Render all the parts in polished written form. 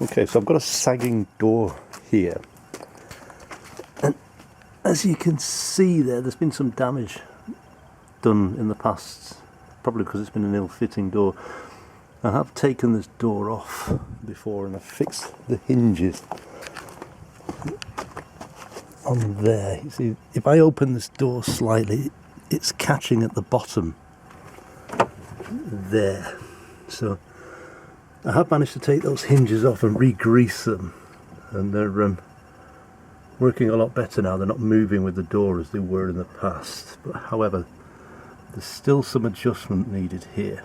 Okay, so I've got a sagging door here, and as you can see there's been some damage done in the past, probably because it's been an ill-fitting door. I have taken this door off before and I've fixed the hinges on there. You see, if I open this door slightly, it's catching at the bottom there. So I have managed to take those hinges off and re-grease them, and they're working a lot better now. They're not moving with the door as they were in the past, but however there's still some adjustment needed here.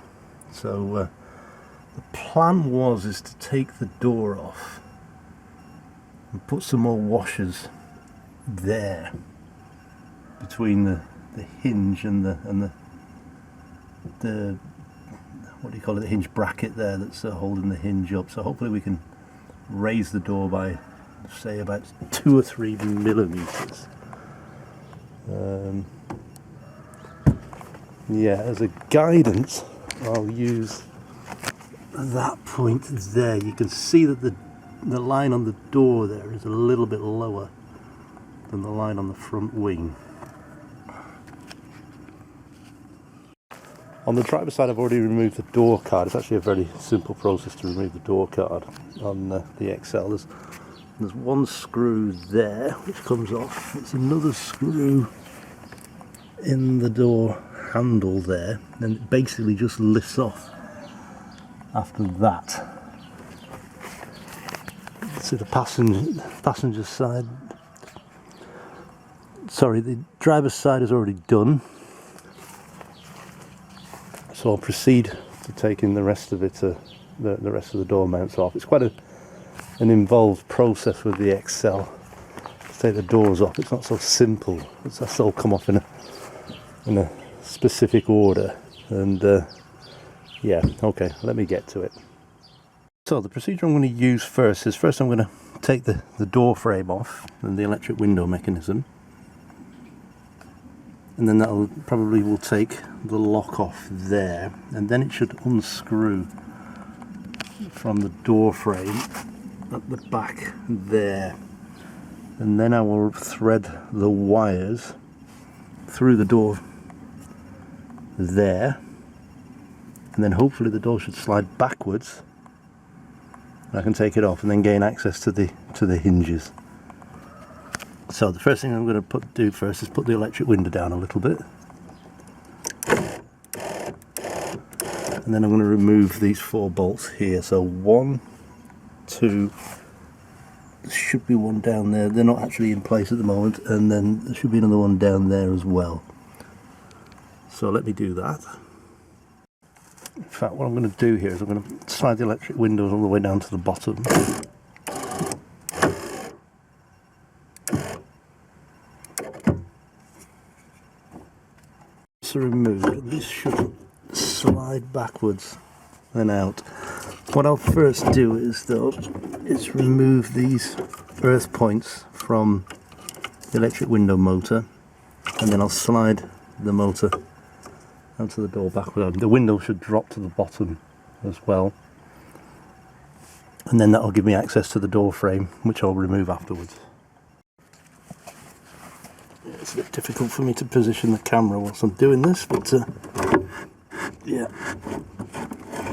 So the plan is to take the door off and put some more washers there between the hinge and the what do you call it, the hinge bracket there that's holding the hinge up. So hopefully we can raise the door by, say, about 2 or 3 millimeters. Yeah, as a guidance I'll use that point there. You can see that the line on the door there is a little bit lower than the line on the front wing. On the driver's side I've already removed the door card. It's actually a very simple process to remove the door card on the XL. There's one screw there which comes off. There's another screw in the door handle there, and it basically just lifts off after that. So the passenger side, sorry, the driver's side is already done. So I'll proceed to taking the rest of it, the rest of the door mounts off. It's quite an involved process with the XL to take the doors off. It's not so simple. That's all come off in a specific order, and yeah, okay, let me get to it. So the procedure I'm going to use first I'm going to take the door frame off and the electric window mechanism, and then that will take the lock off there, and then it should unscrew from the door frame at the back there, and then I will thread the wires through the door there, and then hopefully the door should slide backwards. I can take it off and then gain access to the hinges. So the first thing I'm going to do first is put the electric window down a little bit, and then I'm going to remove these 4 bolts here. So 1, 2, there should be one down there. They're not actually in place at the moment, and then there should be another one down there as well. So let me do that. In fact, what I'm going to do here is I'm going to slide the electric windows all the way down to the bottom. So removed, this should slide backwards and out. What I'll first do is remove these earth points from the electric window motor, and then I'll slide the motor onto the door backward. The window should drop to the bottom as well, and then that will give me access to the door frame, which I'll remove afterwards. It's a bit difficult for me to position the camera whilst I'm doing this, but yeah,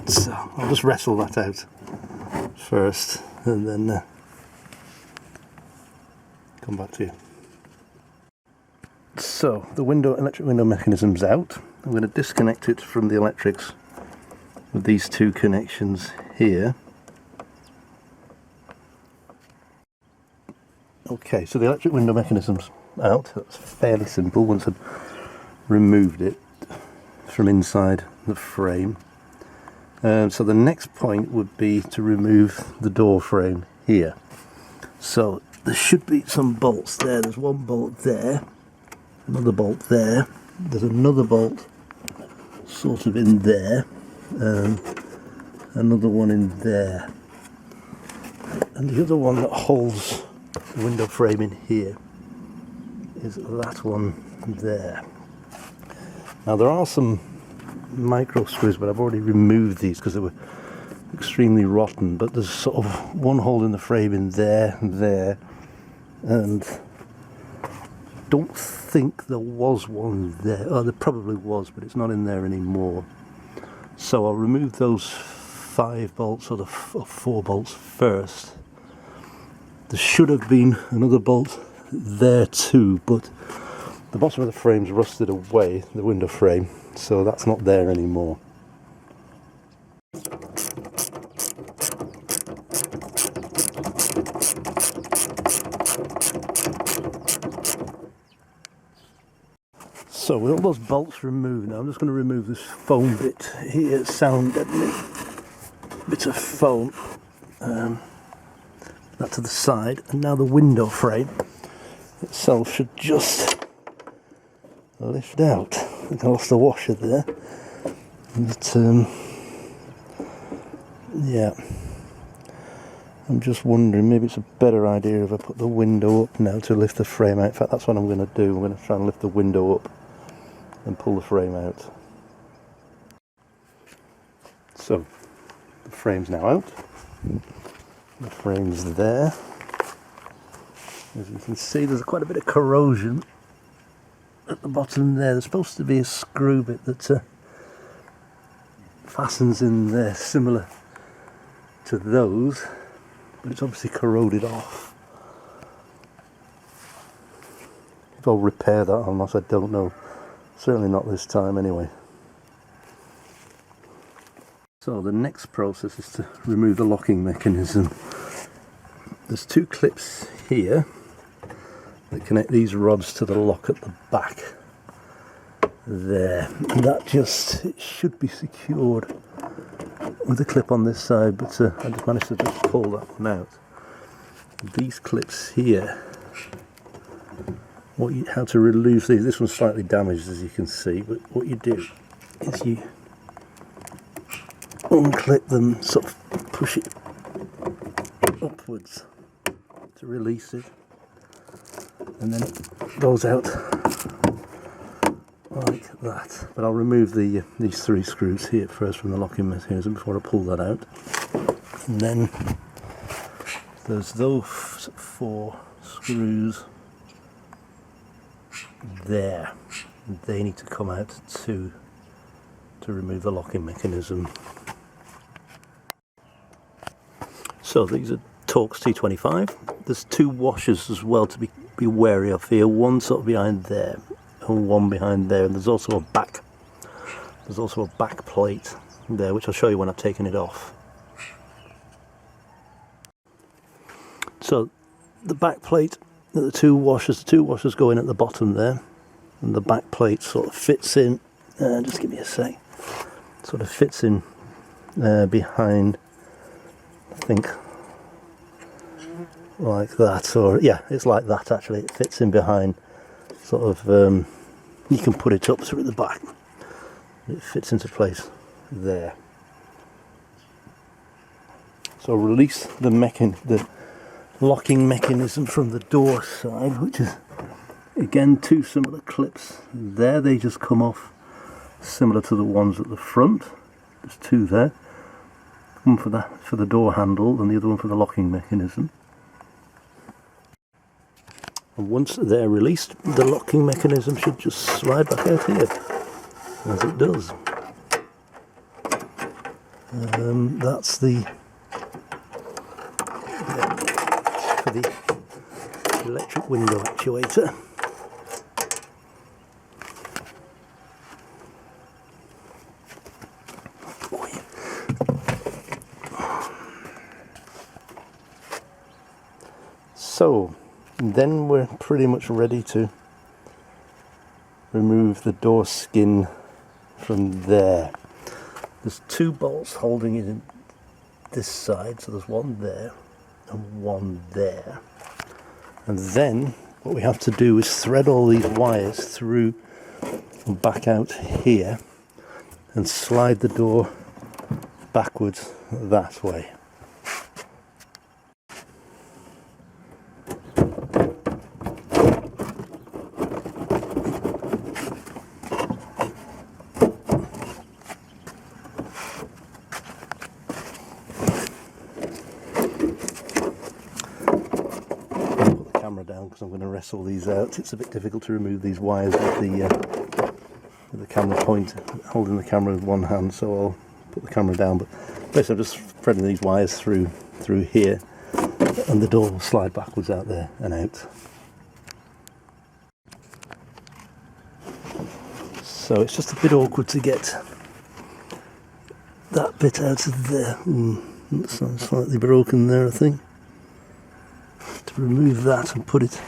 so I'll just wrestle that out first and then come back to you. So the electric window mechanism's out. I'm going to disconnect it from the electrics with these 2 connections here. Okay, so the electric window mechanism's out. That's fairly simple once I've removed it from inside the frame. So the next point would be to remove the door frame here. So there should be some bolts there. There's one bolt there, another bolt there, there's another bolt sort of in there, another one in there, and the other one that holds the window frame in here is that one there. Now there are some micro screws, but I've already removed these because they were extremely rotten, but there's sort of one hole in the frame in there, and don't think there was one there. Oh, there probably was, but it's not in there anymore. So I'll remove those 5 bolts or 4 bolts first. There should have been another bolt there too, but the bottom of the frame's rusted away, the window frame, so that's not there anymore. So with all those bolts removed now, I'm just going to remove this foam bit here, sound deadening bit of foam, that to the side, and now the window frame itself should just lift out. I think I lost the washer there, but yeah, I'm just wondering, maybe it's a better idea if I put the window up now to lift the frame out. In fact, that's what I'm going to do. I'm going to try and lift the window up and pull the frame out. So the frame's now out. The frame's there. As you can see, there's quite a bit of corrosion at the bottom there. There's supposed to be a screw bit that fastens in there, similar to those, but it's obviously corroded off. If I'll repair that or not, I don't know. Certainly not this time anyway. So the next process is to remove the locking mechanism. There's 2 clips here that connect these rods to the lock at the back there, and that it should be secured with a clip on this side, but I just managed to just pull that one out. These clips here, how to release these, this one's slightly damaged as you can see, but what you do is you unclip them, sort of push it upwards to release it, and then it goes out like that. But I'll remove these 3 screws here first from the locking mechanism before I pull that out, and then there's those 4 screws there. They need to come out too to remove the locking mechanism. So these are Torx T25. There's 2 washers as well to be wary of here. One sort of behind there and one behind there, and there's also a back plate there, which I'll show you when I've taken it off. So the back plate, the 2 washers go in at the bottom there, and the back plate sort of fits in, just give me a sec, sort of fits in behind, I think, like that, or yeah, it's like that actually. It fits in behind, sort of, you can put it up through the back, it fits into place there. So release the locking mechanism from the door side, which is again 2 similar clips there. They just come off similar to the ones at the front. There's 2 there, one for the door handle and the other one for the locking mechanism. And once they're released, the locking mechanism should just slide back out here, as it does. That's for the electric window actuator. So then we're pretty much ready to remove the door skin from there. There's 2 bolts holding it in this side, so there's one there and one there. And then what we have to do is thread all these wires through and back out here and slide the door backwards that way. camera down because I'm going to wrestle these out. It's a bit difficult to remove these wires with the camera point, holding the camera with one hand, so I'll put the camera down. But basically I'm just threading these wires through here, and the door will slide backwards out there and out. So it's just a bit awkward to get that bit out of there. That's slightly broken there, I think. To remove that and put it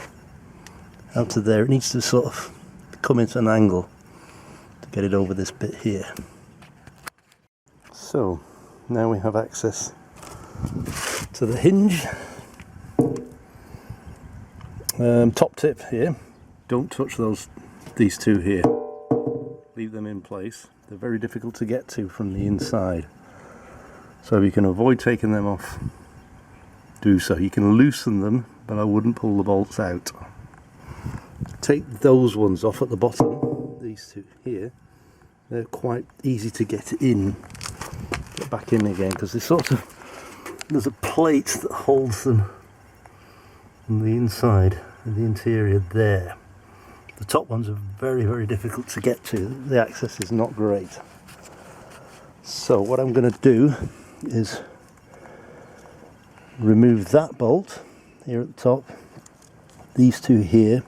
out of there, it needs to sort of come into an angle to get it over this bit here. So now we have access to the hinge. Top tip here, don't touch these two here. Leave them in place. They're very difficult to get to from the inside. So if you can avoid taking them off, do so. You can loosen them, but I wouldn't pull the bolts out. Take those ones off at the bottom, these two here. They're quite easy to get back in again, because there's a plate that holds them on the inside and the interior there. The top ones are very, very difficult to get to. The access is not great. So what I'm going to do is remove that bolt here at the top, these two here,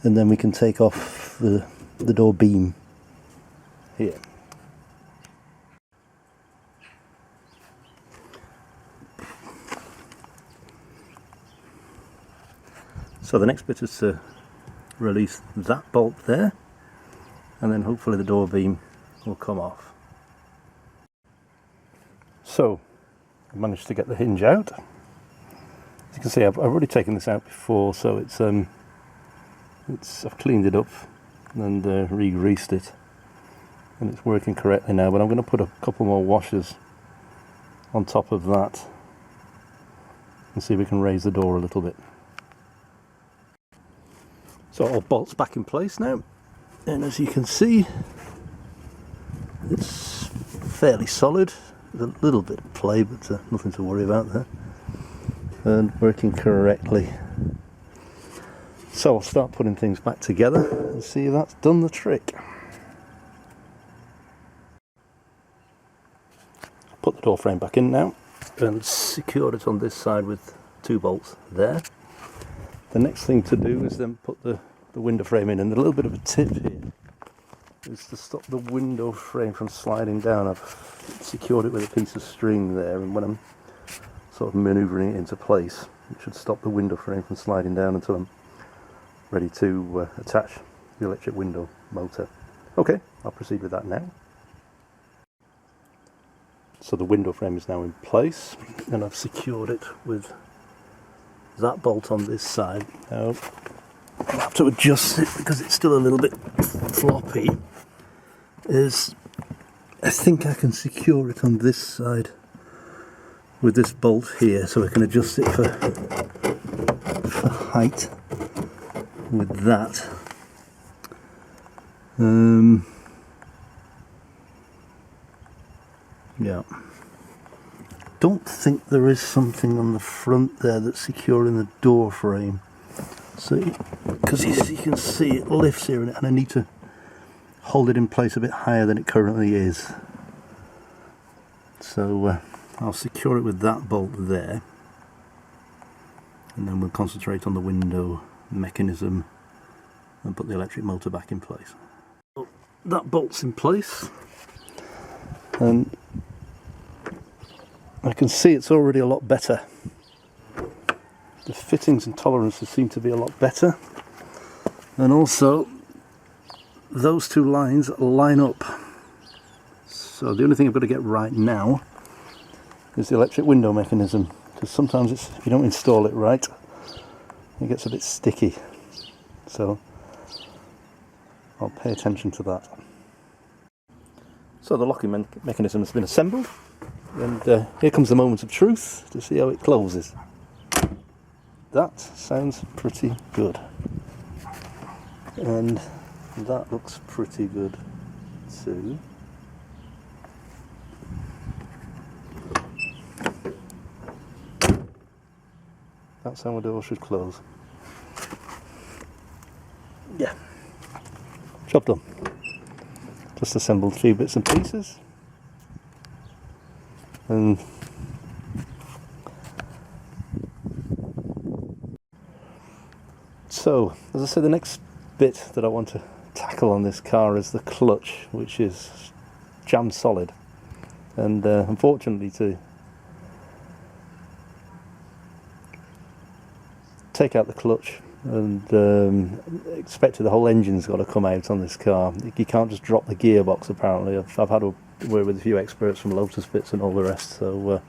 and then we can take off the door beam here. So the next bit is to release that bolt there, and then hopefully the door beam will come off. So I managed to get the hinge out. As you can see, I've already taken this out before, so I've cleaned it up and re-greased it, and it's working correctly now. But I'm going to put a couple more washers on top of that and see if we can raise the door a little bit. So all bolts back in place now, and as you can see, it's fairly solid. There's a little bit of play, but nothing to worry about there, and working correctly. So I'll start putting things back together and see if that's done the trick. Put the door frame back in now and secure it on this side with 2 bolts there. The next thing to do is then put the window frame in, and a little bit of a tip here is to stop the window frame from sliding down. I've secured it with a piece of string there, and when I'm sort of manoeuvring it into place, it should stop the window frame from sliding down until I'm ready to attach the electric window motor. Okay, I'll proceed with that now. So the window frame is now in place, and I've secured it with that bolt on this side. Now I have to adjust it because it's still a little bit floppy. I think I can secure it on this side with this bolt here, so I can adjust it for height with that. Yeah. Don't think there is something on the front there that's securing the door frame. So, because you can see it lifts here, and I need to hold it in place a bit higher than it currently is. So I'll secure it with that bolt there, and then we'll concentrate on the window mechanism and put the electric motor back in place. So that bolt's in place, and I can see it's already a lot better. The fittings and tolerances seem to be a lot better, and also those 2 lines line up. So the only thing I've got to get right now is the electric window mechanism, because sometimes if you don't install it right, it gets a bit sticky. So I'll pay attention to that. So the locking mechanism has been assembled, and here comes the moment of truth to see how it closes. That sounds pretty good, and that looks pretty good too. That's how my door should close. Yeah, job done. Just assembled a few bits and pieces, and so, as I said, the next bit that I want to tackle on this car is the clutch, which is jammed solid, and unfortunately to take out the clutch and expected the whole engine's got to come out on this car. You can't just drop the gearbox apparently. I've had a word with a few experts from Lotus bits and all the rest, so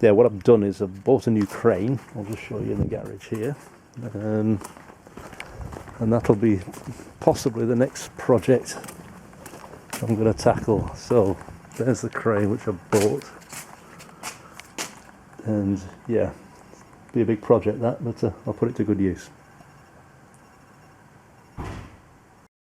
yeah, what I've done is I've bought a new crane. I'll just show you in the garage here, and that'll be possibly the next project I'm going to tackle. So there's the crane which I bought, and yeah, be a big project that, but I'll put it to good use.